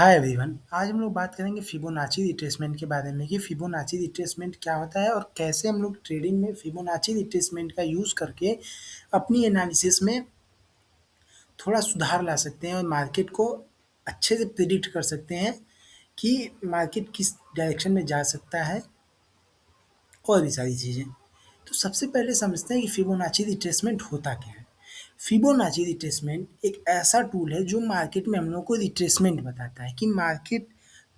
Hi everyone. आज हम लोग बात करेंगे फिबोनाची रिट्रेसमेंट के बारे में कि फिबोनाची रिट्रेसमेंट क्या होता है और कैसे हम लोग ट्रेडिंग में फिबोनाची रिट्रेसमेंट का यूज़ करके अपनी एनालिसिस में थोड़ा सुधार ला सकते हैं और मार्केट को अच्छे से प्रिडिक्ट कर सकते हैं कि मार्केट किस डायरेक्शन में जा सकता है और भी सारी चीज़ें। तो सबसे पहले समझते हैं कि फिबोनाची रिट्रेसमेंट होता क्या है। फिबोनाची रिट्रेसमेंट एक ऐसा टूल है जो मार्केट में हम लोग को रिट्रेसमेंट बताता है कि मार्केट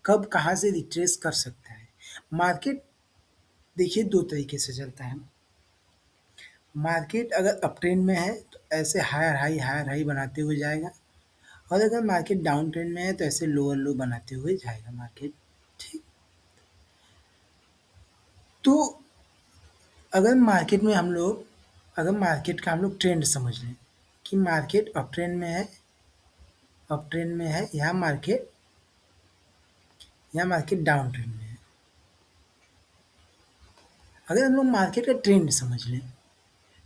कब कहाँ से रिट्रेस कर सकता है। मार्केट देखिए 2 तरीके से चलता है। मार्केट अगर अप ट्रेंड में है तो ऐसे हायर हाई बनाते हुए जाएगा और अगर मार्केट डाउन ट्रेंड में है तो ऐसे लोअर लो बनाते हुए जाएगा मार्केट। ठीक। तो अगर मार्केट में हम लोग अगर मार्केट का हम लोग ट्रेंड समझ लें कि मार्केट अप ट्रेंड में है या मार्केट डाउन ट्रेंड में है। अगर हम लोग मार्केट का ट्रेंड समझ लें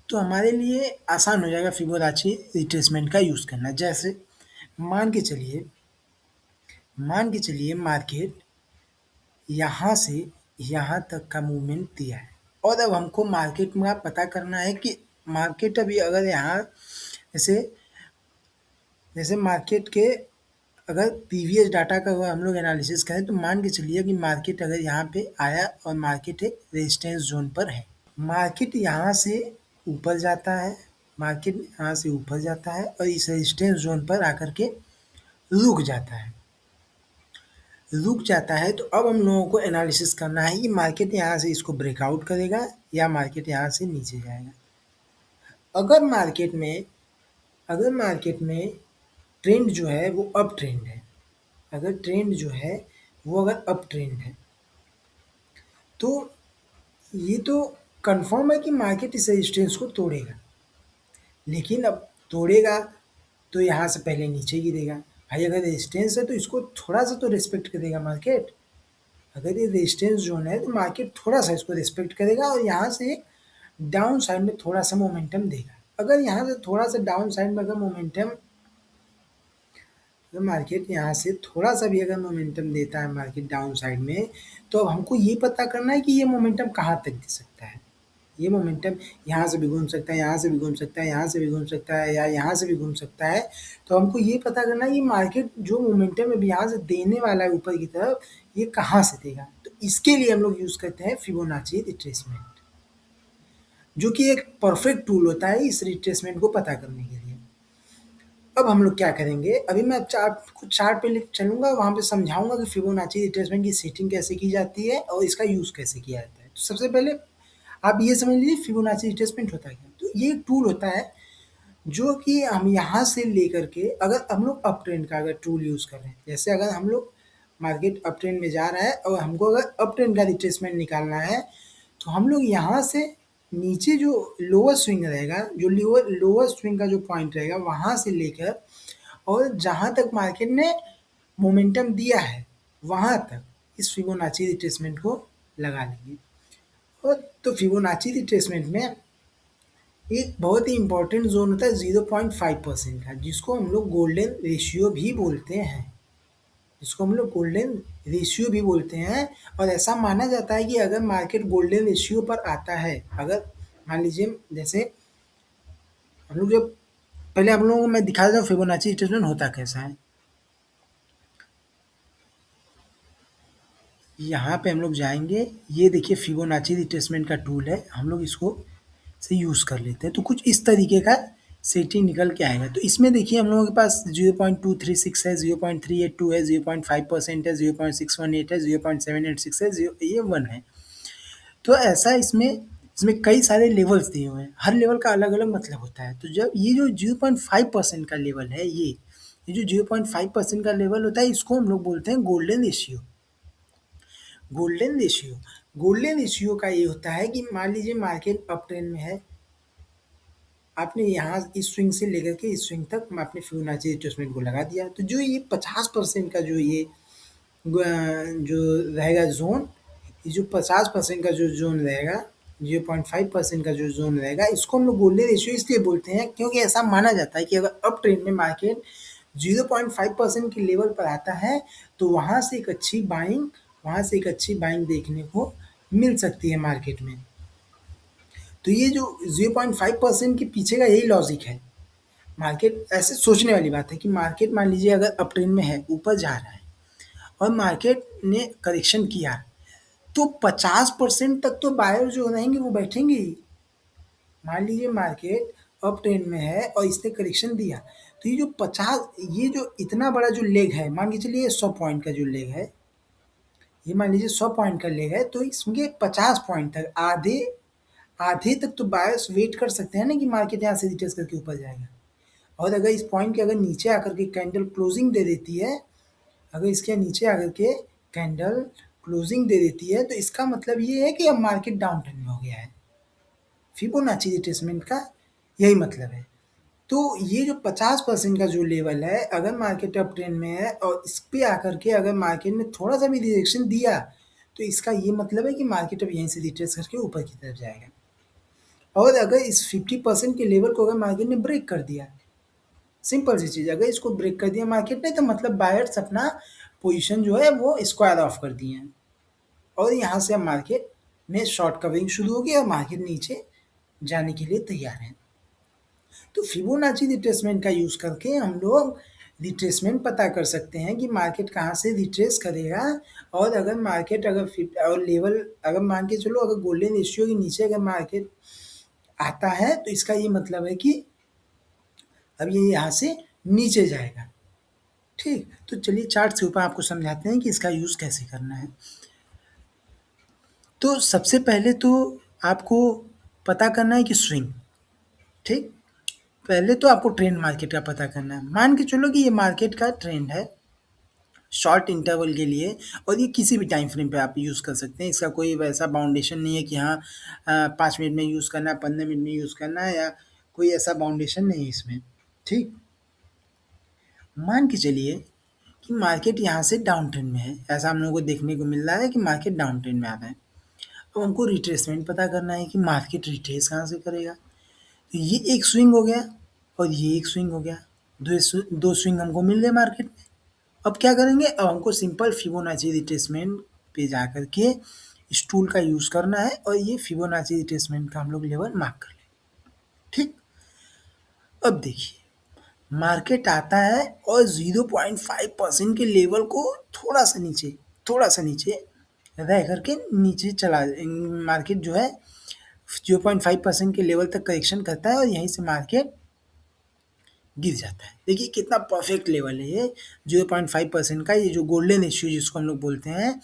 तो हमारे लिए आसान हो जाएगा फिबोनाची रिट्रेसमेंट का यूज़ करना। जैसे मान के चलिए मान के चलिए मार्केट यहाँ से यहाँ तक का मूवमेंट दिया है और अब हमको मार्केट में पता करना है कि मार्केट अभी अगर यहाँ जैसे जैसे मार्केट के अगर प्रीवियस डाटा का अगर हम लोग एनालिसिस करें तो मान के चलिए कि मार्केट अगर यहाँ पे आया और मार्केट एक रेजिस्टेंस जोन पर है। मार्केट यहाँ से ऊपर जाता है मार्केट यहाँ से ऊपर जाता है और इस रेजिस्टेंस जोन पर आकर के रुक जाता है। रुक जाता है तो अब हम लोगों को एनालिसिस करना है कि मार्केट यहाँ से इसको ब्रेकआउट करेगा या मार्केट यहाँ से नीचे जाएगा। अगर मार्केट में अगर मार्केट में ट्रेंड जो है वो अप ट्रेंड है अगर ट्रेंड जो है वो अगर अप ट्रेंड है तो ये तो कंफर्म है कि मार्केट इस रेजिस्टेंस को तोड़ेगा। लेकिन अब तोड़ेगा तो यहाँ से पहले नीचे गिरेगा। भाई अगर रेजिस्टेंस है तो इसको थोड़ा सा तो रिस्पेक्ट करेगा मार्केट। अगर ये रेजिस्टेंस जोन है तो मार्केट थोड़ा सा इसको रिस्पेक्ट करेगा और यहाँ से डाउन साइड में थोड़ा सा मोमेंटम देगा। अगर यहाँ से थोड़ा सा डाउन साइड में अगर मोमेंटम अगर मार्केट यहाँ से थोड़ा सा भी अगर मोमेंटम देता है मार्केट डाउन साइड में तो अब हमको ये पता करना है कि ये मोमेंटम कहाँ तक दे सकता है। ये मोमेंटम यहाँ से भी घूम सकता है, यहाँ से भी घूम सकता है, यहाँ से भी घूम सकता है या यहाँ से भी घूम सकता है। तो हमको ये पता करना है कि मार्केट जो मोमेंटम अभी यहाँ से देने वाला है ऊपर की तरफ ये कहाँ से देगा। तो इसके लिए हम लोग यूज़ करते हैं फिबोनाची रिट्रेसमेंट, जो कि एक परफेक्ट टूल होता है इस रिट्रेसमेंट को पता करने के लिए। अब हम लोग क्या करेंगे, अभी मैं चार्ट पे लिख चलूँगा, वहाँ पे समझाऊँगा कि फिबोनाची रिट्रेसमेंट की सेटिंग कैसे की जाती है और इसका यूज़ कैसे किया जाता है। तो सबसे पहले आप ये समझ लीजिए फिबोनाची रिट्रेसमेंट होता है क्या। तो ये एक टूल होता है जो कि हम यहाँ से लेकर के अगर हम लोग अप ट्रेंड का अगर टूल यूज़ कर रहे हैं, जैसे अगर हम लोग मार्केट अप ट्रेंड में जा रहा है और हमको अगर अप ट्रेंड का रिट्रेसमेंट निकालना है तो हम लोग यहाँ से नीचे जो लोअर स्विंग रहेगा, जो लोअर स्विंग का जो पॉइंट रहेगा वहाँ से लेकर और जहाँ तक मार्केट ने मोमेंटम दिया है वहाँ तक इस फिबोनाची रिट्रेसमेंट को लगा लेंगे। और तो फिबोनाची रिट्रेसमेंट में एक बहुत ही इंपॉर्टेंट जोन होता है 0.5% का, जिसको हम लोग गोल्डन रेशियो भी बोलते हैं और ऐसा माना जाता है कि अगर मार्केट गोल्डन रेशियो पर आता है, अगर मान लीजिए जैसे हम लोग जब पहले आप लोगों को मैं दिखा देता हूँ फिबोनाची रिट्रेसमेंट होता कैसा है। यहाँ पे हम लोग जाएंगे, ये देखिए फिबोनाची रिट्रेसमेंट का टूल है, हम लोग इसको से यूज़ कर लेते हैं तो कुछ इस तरीके का सेटिंग निकल के आएगा। तो इसमें देखिए हम लोगों के पास 0.236 है, 0.382 है, 0.5% है, 0.618 है, 0.786 है, ये 1 है। तो ऐसा इसमें इसमें कई सारे लेवल्स दिए हुए हैं, हर लेवल का अलग अलग मतलब होता है। तो जब ये जो 0.5% का लेवल है, ये जो 0.5% का लेवल होता है इसको हम लोग बोलते हैं golden ratio. Golden ratio golden ratio का ये होता है कि मान लीजिए मार्केट अप ट्रेंड में है, आपने यहाँ इस स्विंग से लेकर के इस स्विंग तक आपने फिबोनाची रिट्रेसमेंट को लगा दिया। तो जो ये 50% का जो ये जो रहेगा जोन, ये जो 50% का जो जोन रहेगा, 0.5% का जो जोन रहेगा, इसको हम लोग गोल्डन रेशियो इसलिए बोलते हैं क्योंकि ऐसा माना जाता है कि अगर अप ट्रेंड में मार्केट 0.5% के लेवल पर आता है तो वहाँ से एक अच्छी बाइंग देखने को मिल सकती है मार्केट में। तो ये जो 0.5% के पीछे का यही लॉजिक है। मार्केट ऐसे सोचने वाली बात है कि मार्केट मान लीजिए अगर अप ट्रेंड में है, ऊपर जा रहा है और मार्केट ने करेक्शन किया, तो 50% तक तो बायर जो रहेंगे वो बैठेंगे ही। मान लीजिए मार्केट अप ट्रेंड में है और इसने करेक्शन दिया, तो ये जो इतना बड़ा जो लेग है, मान के चलिए 100 पॉइंट का जो लेग है, ये मान लीजिए 100 पॉइंट का लेग है, तो इसमें 50 पॉइंट तक आधे आधे तक तो बायर्स वेट कर सकते हैं ना कि मार्केट यहाँ से रिटेस्ट करके ऊपर जाएगा। और अगर इस पॉइंट के अगर नीचे आकर के कैंडल क्लोजिंग दे देती है, अगर इसके नीचे आकर के कैंडल क्लोजिंग दे देती है, तो इसका मतलब ये है कि अब मार्केट डाउन ट्रेंड में हो गया है। फिबोनाची रिट्रेसमेंट का यही मतलब है। तो ये जो 50% का जो लेवल है, अगर मार्केट अप ट्रेंड में है और इस पे आकर के अगर मार्केट ने थोड़ा सा भी रिजेक्शन दिया, तो इसका ये मतलब है कि मार्केट अब यहीं से रिट्रेस करके ऊपर की तरफ जाएगा। और अगर इस 50% के लेवल को अगर मार्केट ने ब्रेक कर दिया, सिंपल सी चीज़, अगर इसको ब्रेक कर दिया मार्केट ने, तो मतलब बायर्स अपना पोजीशन जो है वो स्क्वायर ऑफ कर दिए हैं और यहाँ से अब मार्केट में शॉर्ट कवरिंग शुरू होगी और मार्केट नीचे जाने के लिए तैयार है। तो फिबोनाची रिट्रेसमेंट का यूज़ करके हम लोग रिट्रेसमेंट पता कर सकते हैं कि मार्केट कहाँ से रिट्रेस करेगा। और अगर मार्केट और लेवल अगर मान के चलो, अगर गोल्डन रेशियो के नीचे अगर मार्केट आता है, तो इसका ये मतलब है कि अब ये यहाँ से नीचे जाएगा। ठीक, तो चलिए चार्ट के ऊपर आपको समझाते हैं कि इसका यूज़ कैसे करना है। तो सबसे पहले तो आपको पता करना है कि स्विंग, ठीक, पहले तो आपको ट्रेंड मार्केट का पता करना है। मान के चलो कि ये मार्केट का ट्रेंड है शॉर्ट इंटरवल के लिए, और ये किसी भी टाइम फ्रेम पे आप यूज़ कर सकते हैं। इसका कोई वैसा बाउंडेशन नहीं है कि हाँ 5 मिनट में यूज़ करना है, 15 मिनट में यूज़ करना है, या कोई ऐसा बाउंडेशन नहीं है इसमें। ठीक, मान के चलिए कि मार्केट यहाँ से डाउन ट्रेंड में है, ऐसा हम लोगों को देखने को मिल रहा है कि मार्केट डाउन ट्रेंड में आ रहा है। अब हमको रिट्रेसमेंट पता करना है कि मार्केट रिट्रेस कहाँ से करेगा। तो ये एक स्विंग हो गया और ये एक स्विंग हो गया, दो स्विंग हमको मिल गए मार्केट में। अब क्या करेंगे, अब हमको सिंपल फिबोनाची रिट्रेसमेंट पे जा कर के इस टूल का यूज़ करना है और ये फिबोनाची रिट्रेसमेंट का हम लोग लेवल मार्क कर लें। ठीक, अब देखिए मार्केट आता है और 0.5% के लेवल को थोड़ा सा नीचे रह करके नीचे चला, मार्केट जो है 0.5% के लेवल तक करेक्शन करता है और यहीं से मार्केट गिर जाता है। देखिए कितना परफेक्ट लेवल है ये 0.5% का, ये जो गोल्डन रेशियो जिसको हम लोग बोलते हैं,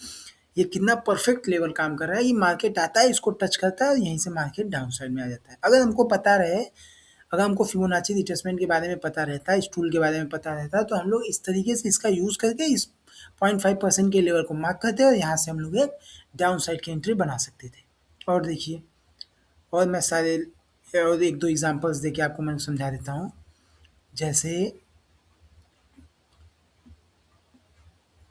ये कितना परफेक्ट लेवल काम कर रहा है। ये मार्केट आता है, इसको टच करता है और यहीं से मार्केट डाउन साइड में आ जाता है। अगर हमको पता रहे, अगर हमको फिबोनाची रिट्रेसमेंट के बारे में पता रहता है, इस टूल के बारे में पता रहता है, तो हम लोग इस तरीके से इसका यूज़ करके इस 0.5% के लेवल को मार्क करते और यहाँ से हम लोग एक डाउन साइड की एंट्री बना सकते थे। और देखिए, और मैं सारे और एक दो एग्जांपल्स देके आपको मैं समझा देता हूँ। जैसे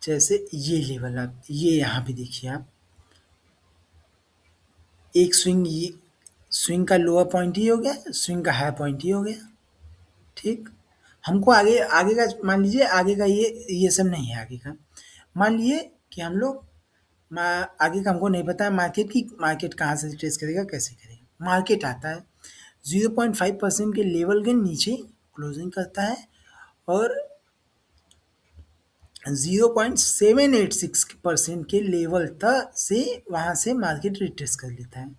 जैसे ये लेवल, आप ये यहाँ पे देखिए, आप एक स्विंग, ये स्विंग का लोअर पॉइंट ही हो गया, स्विंग का हाई पॉइंट ही हो गया। ठीक, हमको आगे आगे का मान लीजिए, आगे का ये सब नहीं है आगे का। मान लिए कि हम लोग आगे का हमको नहीं पता है मार्केट की, मार्केट कहाँ से ट्रेस करेगा, कैसे करेगा। मार्केट आता है 0.5% के लेवल के नीचे क्लोजिंग करता है और 0.786% के लेवल तक से वहाँ से मार्केट रिट्रेस कर लेता है।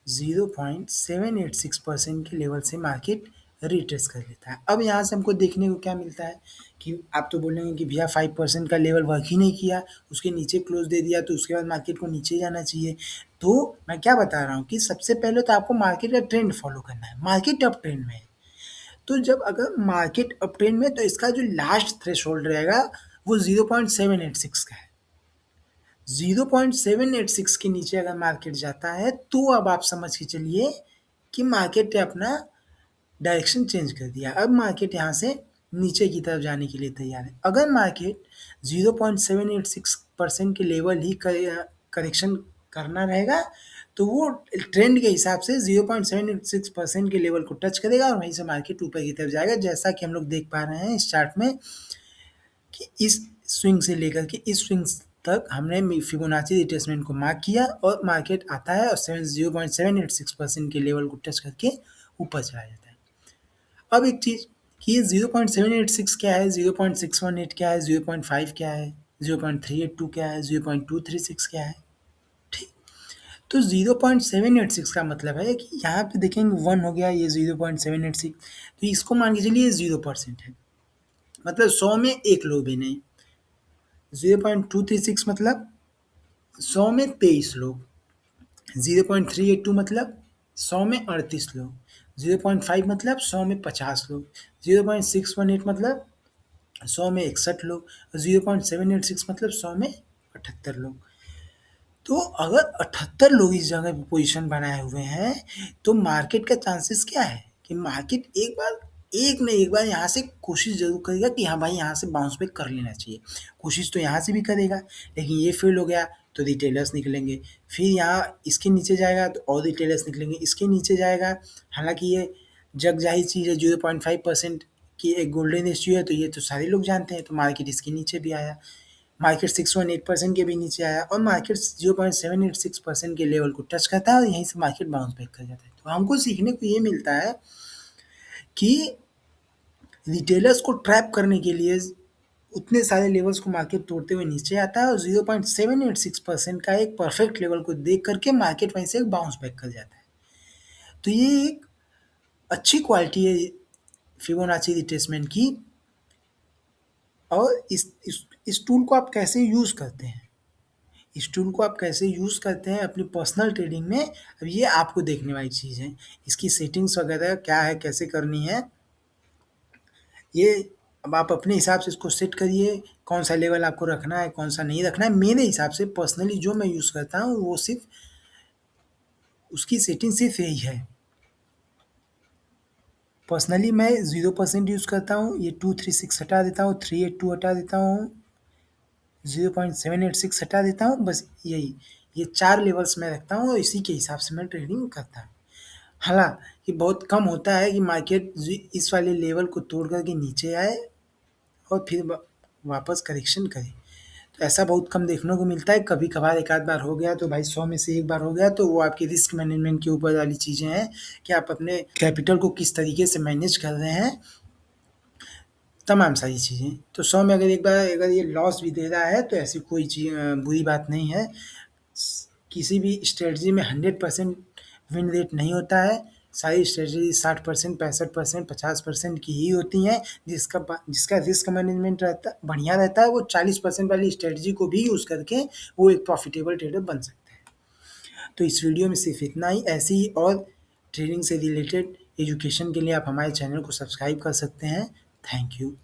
0.786% के लेवल से मार्केट रिट्रेस कर लेता है। अब यहाँ से हमको देखने को क्या मिलता है कि आप तो बोलेंगे कि भैया 5% का लेवल वर्क ही नहीं किया, उसके नीचे क्लोज दे दिया, तो उसके बाद मार्केट को नीचे जाना चाहिए। तो मैं क्या बता रहा हूँ कि सबसे पहले तो आपको मार्केट का ट्रेंड फॉलो करना है। मार्केट अप ट्रेंड में है, तो जब अगर मार्केट अप ट्रेंड में, तो इसका जो लास्ट थ्रेशोल्ड रहेगा वो 0.786 का है। 0.786 के नीचे अगर मार्केट जाता है, तो अब आप समझ के चलिए कि मार्केट ने अपना डायरेक्शन चेंज कर दिया। अब मार्केट यहाँ से नीचे की तरफ जाने के लिए तैयार है। अगर मार्केट 0.786% के लेवल ही करेक्शन करना रहेगा, तो वो ट्रेंड के हिसाब से 0.786% के लेवल को टच करेगा और वहीं से मार्केट ऊपर की तरफ जाएगा, जैसा कि हम लोग देख पा रहे हैं इस चार्ट में कि इस स्विंग से लेकर के इस स्विंग तक हमने फिबोनाची रिट्रेसमेंट को मार्क किया और मार्केट आता है और 0.786% के लेवल को टच करके ऊपर चला जाता है। अब एक चीज़ कि ये 0.786 क्या है, 0.618 क्या है, 0.5 क्या है, 0.382 क्या है, 0.236 क्या है, ठीक। तो 0.786 का मतलब है कि यहाँ पे देखेंगे 1 हो गया, ये 0.786, तो इसको मान के चलिए 0% है, मतलब 100 में एक लोग भी नहीं। 0.236 मतलब 100 में 23 लोग, 0.382 मतलब 100 में 38 लोग, 0.5 मतलब 100 में 50 लोग, 0.618 मतलब 100 में 61 लोग और 0.786 मतलब 100 में 78 लोग। तो अगर 78 लोग इस जगह पे पोजीशन बनाए हुए हैं, तो मार्केट का चांसेस क्या है कि मार्केट एक न एक बार यहाँ से कोशिश ज़रूर करेगा कि हाँ भाई, यहाँ से बाउंस बैक कर लेना चाहिए। कोशिश तो यहाँ से भी करेगा, लेकिन ये फेल हो गया तो रिटेलर्स निकलेंगे, फिर यहाँ इसके नीचे जाएगा तो और रिटेलर्स निकलेंगे, इसके नीचे जाएगा। हालाँकि ये जग ज़ाहिर चीज़ है, 0.5% की एक गोल्डन रेशियो है, तो ये तो सारे लोग जानते हैं, तो मार्केट इसके नीचे भी आया। मार्केट 618% के भी नीचे आया और मार्केट 0.786% के लेवल को टच करता है और यहीं से मार्केट बाउंस बैक कर जाता है। तो हमको सीखने को ये मिलता है कि रिटेलर्स को ट्रैप करने के लिए उतने सारे लेवल्स को मार्केट तोड़ते हुए नीचे आता है और 0.786% का एक परफेक्ट लेवल को देख करके मार्केट वहीं से बाउंस बैक कर जाता है। तो ये एक अच्छी क्वालिटी है फिबोनाची रिट्रेसमेंट की। और इस टूल को आप कैसे यूज़ करते हैं, इस टूल को आप कैसे यूज़ करते हैं अपनी पर्सनल ट्रेडिंग में, अब ये आपको देखने वाली चीज़ है। इसकी सेटिंग्स वगैरह क्या है, कैसे करनी है, ये अब आप अपने हिसाब से इसको सेट करिए, कौन सा लेवल आपको रखना है, कौन सा नहीं रखना है। मेरे हिसाब से पर्सनली जो मैं यूज़ करता हूँ वो सिर्फ उसकी सेटिंग सिर्फ यही है। पर्सनली मैं 0% यूज़ करता हूँ, ये 236 हटा देता हूँ, 382 हटा देता हूँ, 0.786 हटा देता हूँ, बस यही। ये 4 लेवल्स मैं रखता हूँ और इसी के हिसाब से मैं ट्रेडिंग करता हूँ। हालाँकि बहुत कम होता है कि मार्केट इस वाले लेवल को तोड़ कर के नीचे आए और फिर वापस करेक्शन करे। तो ऐसा बहुत कम देखने को मिलता है, कभी-कभार एक आध बार हो गया तो भाई 100 में से एक बार हो गया, तो वो आपकी रिस्क मैनेजमेंट के ऊपर वाली चीज़ें हैं कि आप अपने कैपिटल को किस तरीके से मैनेज कर रहे हैं, तमाम सारी चीज़ें। तो 100 में अगर एक बार अगर ये लॉस भी दे रहा है तो ऐसी कोई बुरी बात नहीं है। किसी भी स्ट्रेटजी में 100% विन रेट नहीं होता है। सारी स्ट्रेटजी 60%, 65%, 50% की ही होती हैं। जिसका रिस्क मैनेजमेंट बढ़िया रहता है, वो 40% वाली स्ट्रेटजी को भी यूज़ करके वो एक प्रॉफिटेबल ट्रेडर बन सकते हैं। तो इस वीडियो में सिर्फ इतना ही। ऐसी ही और ट्रेडिंग से रिलेटेड एजुकेशन के लिए आप हमारे चैनल को सब्सक्राइब कर सकते हैं। Thank you.